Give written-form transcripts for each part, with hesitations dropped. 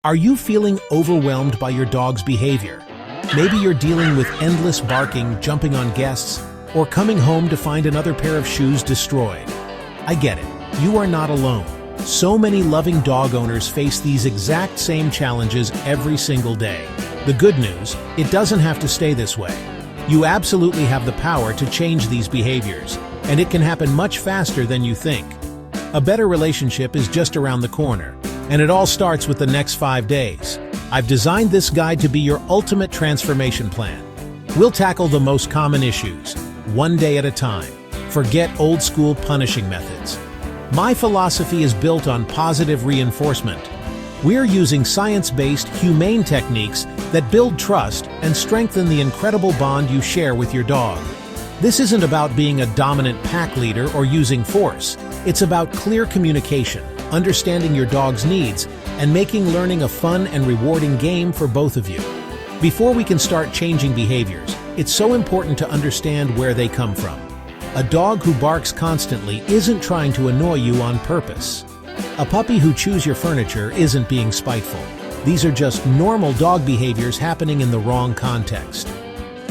Are you feeling overwhelmed by your dog's behavior? Maybe you're dealing with endless barking, jumping on guests, or coming home to find another pair of shoes destroyed. I get it. You are not alone. So many loving dog owners face these exact same challenges every single day. The good news, it doesn't have to stay this way. You absolutely have the power to change these behaviors, and it can happen much faster than you think. A better relationship is just around the corner, and it all starts with the next 5 days. I've designed this guide to be your ultimate transformation plan. We'll tackle the most common issues, one day at a time. Forget old-school punishing methods. My philosophy is built on positive reinforcement. We're using science-based, humane techniques that build trust and strengthen the incredible bond you share with your dog. This isn't about being a dominant pack leader or using force. It's about clear communication, understanding your dog's needs, and making learning a fun and rewarding game for both of you. Before we can start changing behaviors, it's so important to understand where they come from. A dog who barks constantly isn't trying to annoy you on purpose. A puppy who chews your furniture isn't being spiteful. These are just normal dog behaviors happening in the wrong context.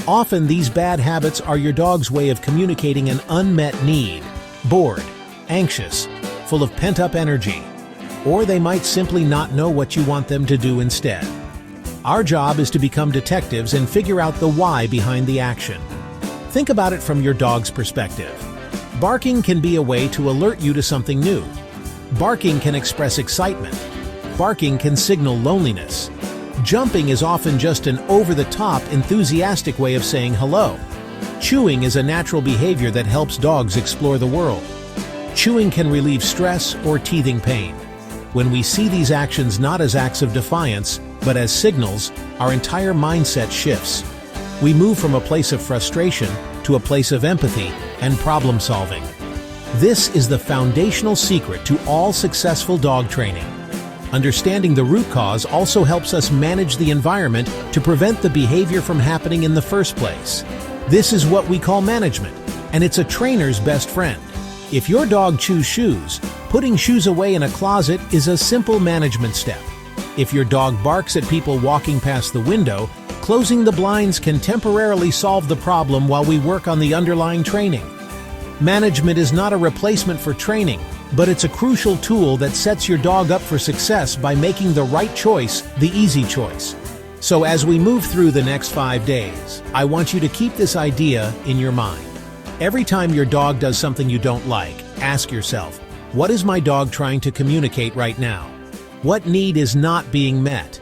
Often these bad habits are your dog's way of communicating an unmet need, bored, anxious, full of pent-up energy, or they might simply not know what you want them to do instead. Our job is to become detectives and figure out the why behind the action. Think about it from your dog's perspective. Barking can be a way to alert you to something new. Barking can express excitement. Barking can signal loneliness. Jumping is often just an over-the-top, enthusiastic way of saying hello. Chewing is a natural behavior that helps dogs explore the world. Chewing can relieve stress or teething pain. When we see these actions not as acts of defiance, but as signals, our entire mindset shifts. We move from a place of frustration to a place of empathy and problem solving. This is the foundational secret to all successful dog training. Understanding the root cause also helps us manage the environment to prevent the behavior from happening in the first place. This is what we call management, and it's a trainer's best friend. If your dog chews shoes, putting shoes away in a closet is a simple management step. If your dog barks at people walking past the window, closing the blinds can temporarily solve the problem while we work on the underlying training. Management is not a replacement for training, but it's a crucial tool that sets your dog up for success by making the right choice the easy choice. So as we move through the next 5 days, I want you to keep this idea in your mind. Every time your dog does something you don't like, ask yourself, what is my dog trying to communicate right now? What need is not being met?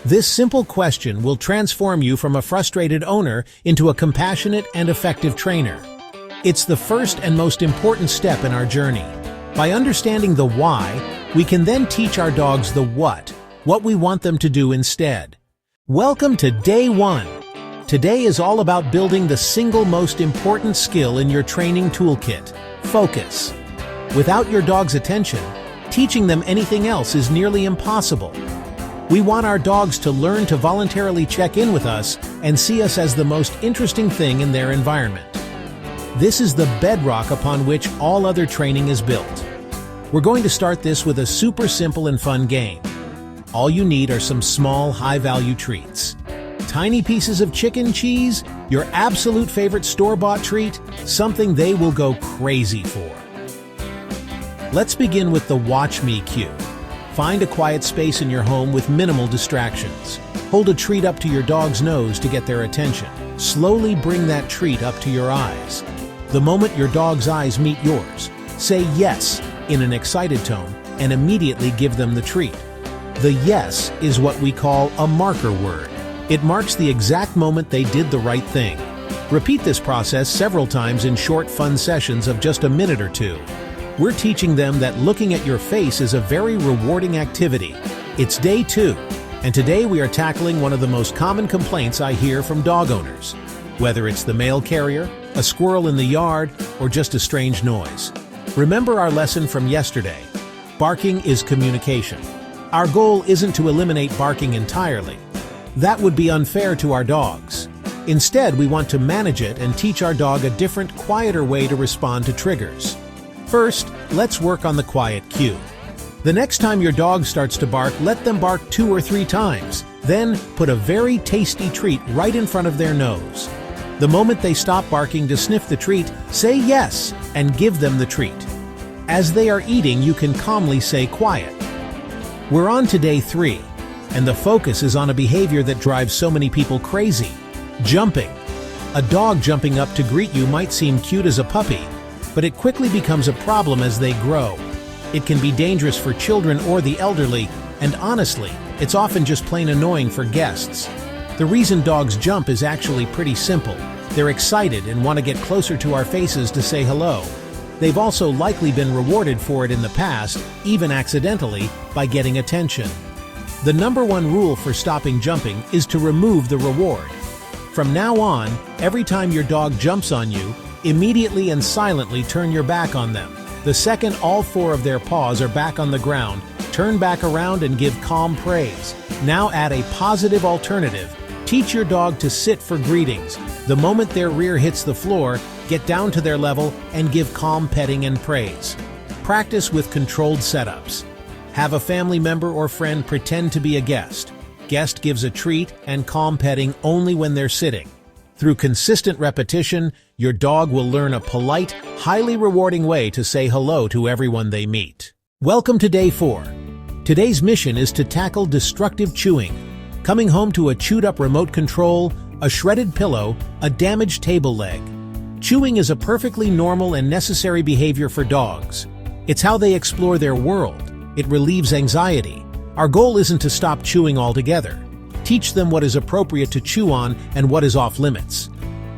This simple question will transform you from a frustrated owner into a compassionate and effective trainer. It's the first and most important step in our journey. By understanding the why, we can then teach our dogs the what we want them to do instead. Welcome to Day 1. Today is all about building the single most important skill in your training toolkit, focus. Without your dog's attention, teaching them anything else is nearly impossible. We want our dogs to learn to voluntarily check in with us and see us as the most interesting thing in their environment. This is the bedrock upon which all other training is built. We're going to start this with a super simple and fun game. All you need are some small, high-value treats. Tiny pieces of chicken cheese, your absolute favorite store-bought treat, something they will go crazy for. Let's begin with the Watch Me cue. Find a quiet space in your home with minimal distractions. Hold a treat up to your dog's nose to get their attention. Slowly bring that treat up to your eyes. The moment your dog's eyes meet yours, say yes in an excited tone and immediately give them the treat. The yes is what we call a marker word. It marks the exact moment they did the right thing. Repeat this process several times in short, fun sessions of just a minute or two. We're teaching them that looking at your face is a very rewarding activity. It's Day 2, and today we are tackling one of the most common complaints I hear from dog owners. Whether it's the mail carrier, a squirrel in the yard, or just a strange noise. Remember our lesson from yesterday. Barking is communication. Our goal isn't to eliminate barking entirely. That would be unfair to our dogs. Instead, we want to manage it and teach our dog a different, quieter way to respond to triggers. First, let's work on the quiet cue. The next time your dog starts to bark, let them bark 2 or 3 times. Then, put a very tasty treat right in front of their nose. The moment they stop barking to sniff the treat, say yes and give them the treat. As they are eating, you can calmly say quiet. We're on to day 3, and the focus is on a behavior that drives so many people crazy: jumping. A dog jumping up to greet you might seem cute as a puppy, but it quickly becomes a problem as they grow. It can be dangerous for children or the elderly, and honestly, it's often just plain annoying for guests. The reason dogs jump is actually pretty simple. They're excited and want to get closer to our faces to say hello. They've also likely been rewarded for it in the past, even accidentally, by getting attention. The number 1 rule for stopping jumping is to remove the reward. From now on, every time your dog jumps on you, immediately and silently turn your back on them. The second all 4 of their paws are back on the ground, turn back around and give calm praise. Now add a positive alternative. Teach your dog to sit for greetings. The moment their rear hits the floor, get down to their level and give calm petting and praise. Practice with controlled setups. Have a family member or friend pretend to be a guest. Guest gives a treat and calm petting only when they're sitting. Through consistent repetition, your dog will learn a polite, highly rewarding way to say hello to everyone they meet. Welcome to day 4. Today's mission is to tackle destructive chewing. Coming home to a chewed-up remote control, a shredded pillow, a damaged table leg. Chewing is a perfectly normal and necessary behavior for dogs. It's how they explore their world. It relieves anxiety. Our goal isn't to stop chewing altogether. Teach them what is appropriate to chew on and what is off limits.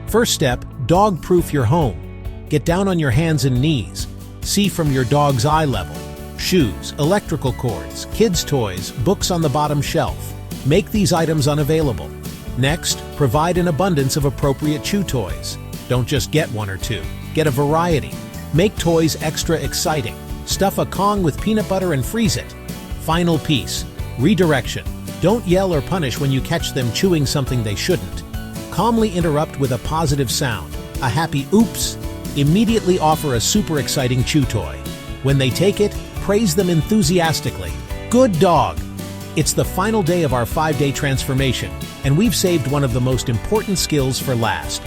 First step, dog-proof your home. Get down on your hands and knees. See from your dog's eye level. Shoes, electrical cords, kids' toys, books on the bottom shelf. Make these items unavailable. Next, provide an abundance of appropriate chew toys. Don't just get 1 or 2. Get a variety. Make toys extra exciting. Stuff a Kong with peanut butter and freeze it. Final piece, redirection. Don't yell or punish when you catch them chewing something they shouldn't. Calmly interrupt with a positive sound, a happy oops. Immediately offer a super exciting chew toy. When they take it, praise them enthusiastically. Good dog! It's the final day of our 5-day transformation, and we've saved one of the most important skills for last: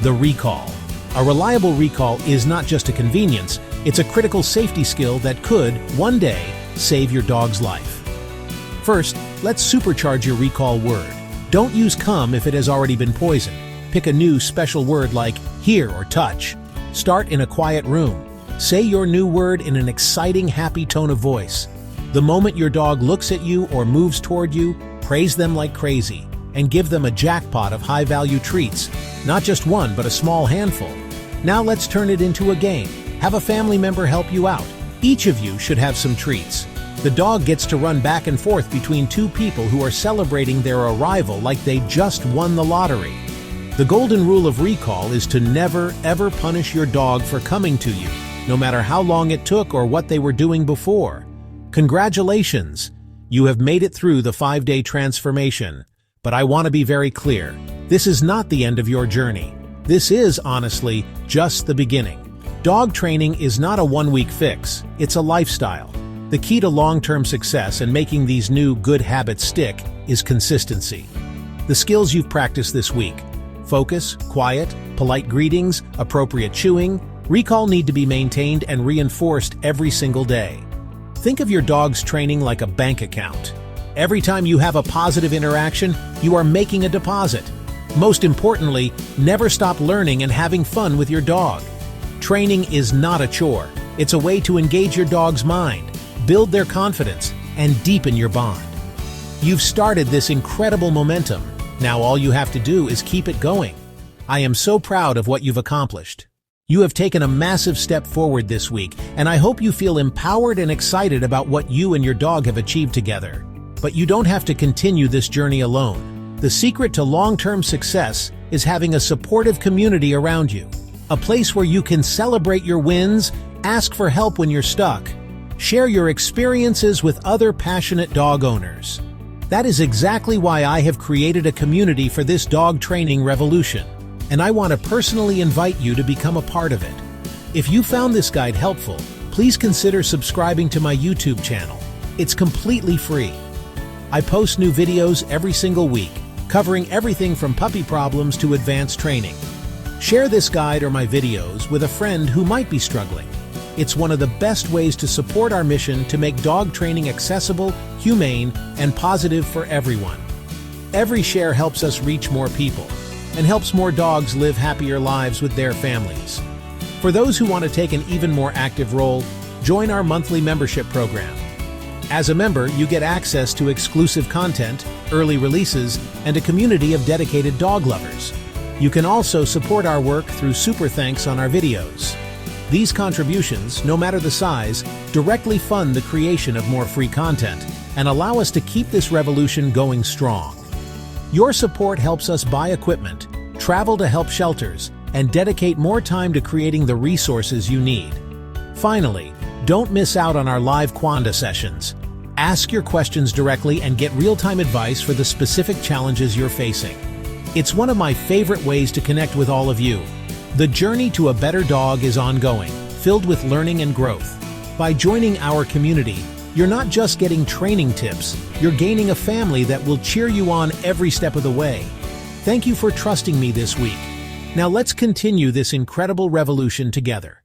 the recall. A reliable recall is not just a convenience, it's a critical safety skill that could, one day, save your dog's life. First, let's supercharge your recall word. Don't use come if it has already been poisoned. Pick a new special word like hear or touch. Start in a quiet room. Say your new word in an exciting, happy tone of voice. The moment your dog looks at you or moves toward you, praise them like crazy and give them a jackpot of high-value treats. Not just one, but a small handful. Now let's turn it into a game. Have a family member help you out. Each of you should have some treats. The dog gets to run back and forth between 2 people who are celebrating their arrival like they just won the lottery. The golden rule of recall is to never, ever punish your dog for coming to you, no matter how long it took or what they were doing before. Congratulations! You have made it through the 5-day transformation. But I want to be very clear. This is not the end of your journey. This is, honestly, just the beginning. Dog training is not a 1-week fix. It's a lifestyle. The key to long-term success and making these new good habits stick is consistency. The skills you've practiced this week: focus, quiet, polite greetings, appropriate chewing, recall need to be maintained and reinforced every single day. Think of your dog's training like a bank account. Every time you have a positive interaction, you are making a deposit. Most importantly, never stop learning and having fun with your dog. Training is not a chore. It's a way to engage your dog's mind, build their confidence, and deepen your bond. You've started this incredible momentum. Now all you have to do is keep it going. I am so proud of what you've accomplished. You have taken a massive step forward this week, and I hope you feel empowered and excited about what you and your dog have achieved together. But you don't have to continue this journey alone. The secret to long-term success is having a supportive community around you. A place where you can celebrate your wins, ask for help when you're stuck, share your experiences with other passionate dog owners. That is exactly why I have created a community for this dog training revolution, and I want to personally invite you to become a part of it. If you found this guide helpful, please please consider subscribing to my YouTube channel. It's completely free. I post new videos every single week, covering everything from puppy problems to advanced training. Share this guide or my videos with a friend who might be struggling. It's one of the best ways to support our mission to make dog training accessible, humane, and positive for everyone. Every share helps us reach more people and helps more dogs live happier lives with their families. For those who want to take an even more active role, join our monthly membership program. As a member, you get access to exclusive content, early releases, and a community of dedicated dog lovers. You can also support our work through super thanks on our videos. These contributions, no matter the size, directly fund the creation of more free content and allow us to keep this revolution going strong. Your support helps us buy equipment, travel to help shelters, and dedicate more time to creating the resources you need. Finally, don't miss out on our live Quanda sessions. Ask your questions directly and get real-time advice for the specific challenges you're facing. It's one of my favorite ways to connect with all of you. The journey to a better dog is ongoing, filled with learning and growth. By joining our community, you're not just getting training tips, you're gaining a family that will cheer you on every step of the way. Thank you for trusting me this week. Now let's continue this incredible revolution together.